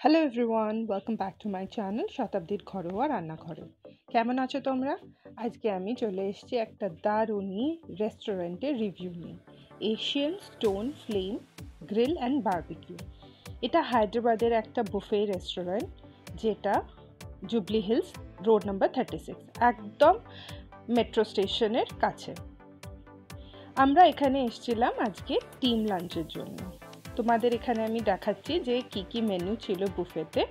Hello everyone, welcome back to my channel শতাব্দীর ঘরোয়া রান্নাঘরে। কেমন আছো তোমরা? আজকে আমি চলে এসেছি একটা দারুণী রেস্টুরেন্টের রিভিউ নিয়ে। Asian stone flame grill and barbecue. এটা হায়দ্রাবাদের একটা বুফে রেস্টুরেন্ট, যেটা জুবলি হিলস রোড নাম্বার 36, একদম মেট্রো স্টেশনের কাছে। আমরা এখানে এসেছিলাম আজকে টিম লাঞ্চের জন্য। তোমাদের এখানে আমি দেখাচ্ছি যে কি কি মেনু ছিল বুফেতে।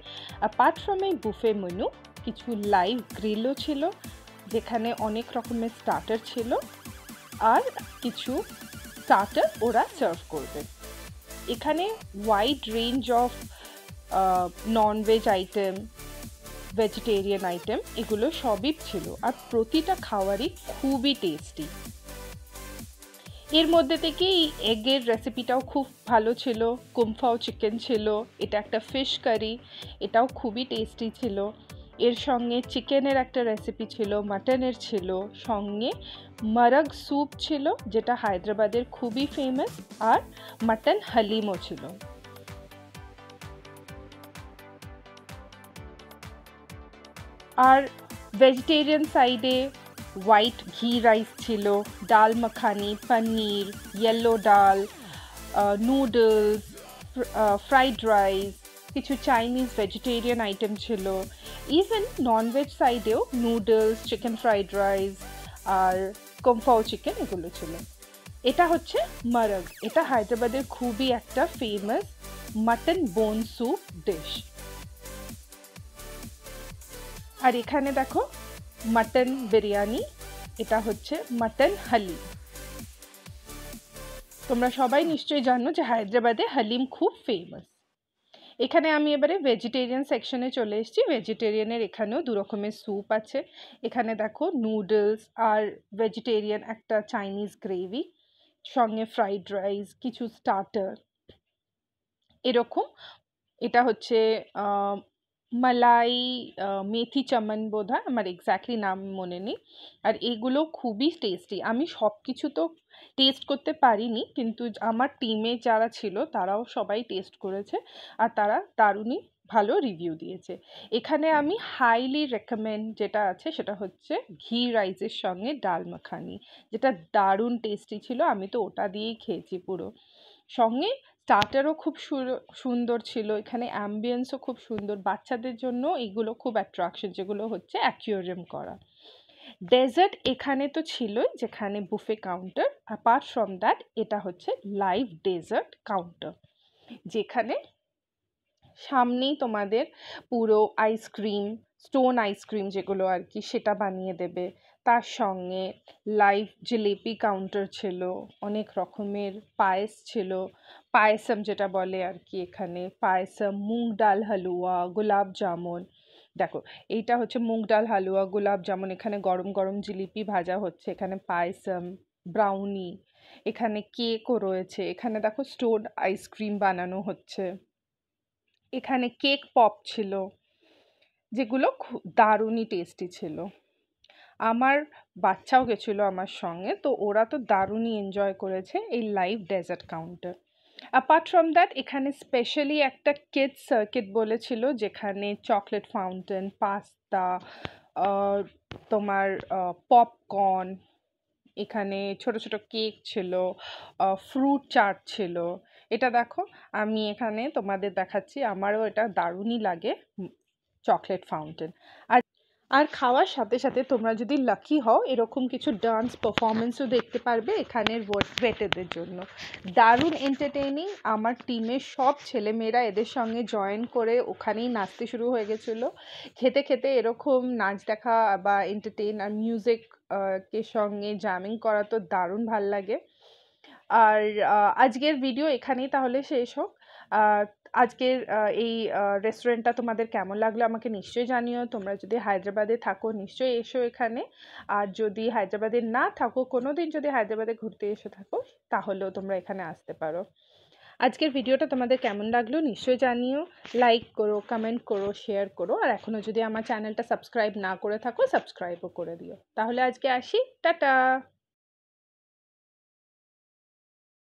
অ্যাপার্ট ফ্রম এই বুফে মেনু, কিছু লাইভ গ্রিলও ছিল, যেখানে অনেক রকমের স্টার্টার ছিল, আর কিছু স্টার্টার ওরা সার্ভ করবে। এখানে wide range of non veg item, vegetarian item, এগুলো সবই ছিল, আর প্রতিটা খাবারই খুবই টেস্টি। এর মধ্যে থেকে এই এগের রেসিপিটাও খুব ভালো ছিল। কুমফাও চিকেন ছিল, এটা একটা ফিশ কারি, এটাও খুবই টেস্টি ছিল। এর সঙ্গে চিকেনের একটা রেসিপি ছিল, মাটনের ছিল, সঙ্গে মারগ স্যুপ ছিল যেটা হায়দ্রাবাদের খুবই ফেমাস, আর মাটন হালিমও ছিল। আর ভেজিটেরিয়ান সাইডে হোয়াইট ঘি রাইস ছিল, ডাল মাখানি, পনির, ইয়েলো ডাল, নুডলস, ফ্রাইড রাইস, কিছু চাইনিজ ভেজিটেরিয়ান আইটেম ছিল। ইভেন ননভেজ সাইডেও নুডলস, চিকেন ফ্রাইড রাইস আর কমফাও চিকেন, এগুলো ছিল। এটা হচ্ছে মারগ, এটা হায়দ্রাবাদের খুবই একটা ফেমাস মাটন বোন স্যুপ ডিশ। আর এখানে দেখো মাটন বিরিয়ানি, এটা হচ্ছে মাটন হালিম। তোমরা সবাই নিশ্চয়ই জানো যে হায়দ্রাবাদে হালিম খুব ফেমাস। এখানে আমি এবারে ভেজিটেরিয়ান সেকশনে চলে এসেছি। ভেজিটেরিয়ানের এখানেও দু রকমের স্যুপ আছে। এখানে দেখো নুডলস আর ভেজিটেরিয়ান একটা চাইনিজ গ্রেভি, সঙ্গে ফ্রাইড রাইস, কিছু স্টার্টার, এরকম। এটা হচ্ছে মালাই মেথি চামান বোধহয়, আমার এক্স্যাক্টলি নাম মনে নেই। আর এগুলো খুবই টেস্টি। আমি সব কিছু তো টেস্ট করতে পারিনি, কিন্তু আমার টিমে যারা ছিল তারাও সবাই টেস্ট করেছে, আর তারা দারুণই ভালো রিভিউ দিয়েছে। এখানে আমি হাইলি রেকমেন্ড যেটা আছে সেটা হচ্ছে ঘি রাইসের সঙ্গে ডাল মাখানি, যেটা দারুণ টেস্টি ছিল। আমি তো ওটা দিয়েই খেয়েছি পুরো। সঙ্গে স্টার্টারও খুব সুন্দর ছিল। এখানে অ্যাম্বিয়েন্সও খুব সুন্দর, বাচ্চাদের জন্য এগুলো খুব অ্যাট্রাকশন, যেগুলো হচ্ছে অ্যাকুয়ারিয়াম করা। ডেজার্ট এখানে তো ছিলই, যেখানে buffet counter. Apart from that, এটা হচ্ছে লাইভ ডেজার্ট কাউন্টার, যেখানে সামনেই তোমাদের পুরো আইসক্রিম, স্টোন আইসক্রিম যেগুলো আর কি, সেটা বানিয়ে দেবে। তার সঙ্গে লাইভ জিলিপি কাউন্টার ছিল, অনেক রকমের পায়েস ছিল, পায়েসম যেটা বলে আর কি এখানে, পায়েসম, মুগ ডাল হালুয়া, গোলাপ জামুন। দেখো, এইটা হচ্ছে মুগ ডাল হালুয়া, গোলাপ জামুন, এখানে গরম গরম জিলিপি ভাজা হচ্ছে, এখানে পায়েসম, ব্রাউনি, এখানে কেকও রয়েছে, এখানে দেখো স্টোন আইসক্রিম বানানো হচ্ছে, এখানে কেক পপ ছিল, যেগুলো খুব দারুণই টেস্টি ছিল। আমার বাচ্চাও গেছিলো আমার সঙ্গে, তো ওরা তো দারুণই এনজয় করেছে এই live dessert counter. Apart from that, এখানে স্পেশালি একটা কিডস সার্কিট বলেছিল, যেখানে চকলেট ফাউন্টেন, পাস্তা, তোমার পপকর্ন, এখানে ছোট ছোট কেক ছিল, ফ্রুট চাট ছিল। এটা দেখো, আমি এখানে তোমাদের দেখাচ্ছি, আমারও এটা দারুণই লাগে, চকলেট ফাউন্টেন। আর আর খাওয়ার সাথে সাথে তোমরা যদি লাকি হও, এরকম কিছু ডান্স পারফরমেন্সও দেখতে পারবে এখানের ওয়েটারদের জন্য। দারুণ এন্টারটেইনিং। আমার টিমের সব ছেলেমেয়েরা এদের সঙ্গে জয়েন করে ওখানেই নাচতে শুরু হয়ে গেছিলো। খেতে খেতে এরকম নাচ দেখা বা এন্টারটেইন আর মিউজিক কে সঙ্গে জ্যামিং করা তো দারুণ ভাল লাগে। আর আজকের ভিডিও এখানেই তাহলে শেষ হোক। আজকের এই রেস্টুরেন্টটা তোমাদের কেমন লাগলো আমাকে নিশ্চয়ই জানিও। তোমরা যদি হায়দ্রাবাদে থাকো নিশ্চয়ই এসো এখানে, আর যদি হায়দ্রাবাদে না থাকো, কোনো দিন যদি হায়দ্রাবাদে ঘুরতে এসে থাকো, তাহলেও তোমরা এখানে আসতে পারো। আজকের ভিডিওটা তোমাদের কেমন লাগলো নিশ্চয়ই জানিও। লাইক করো, কমেন্ট করো, শেয়ার করো, আর এখনও যদি আমার চ্যানেলটা সাবস্ক্রাইব না করে থাকো, সাবস্ক্রাইবও করে দিও। তাহলে আজকে আসি, টাটা।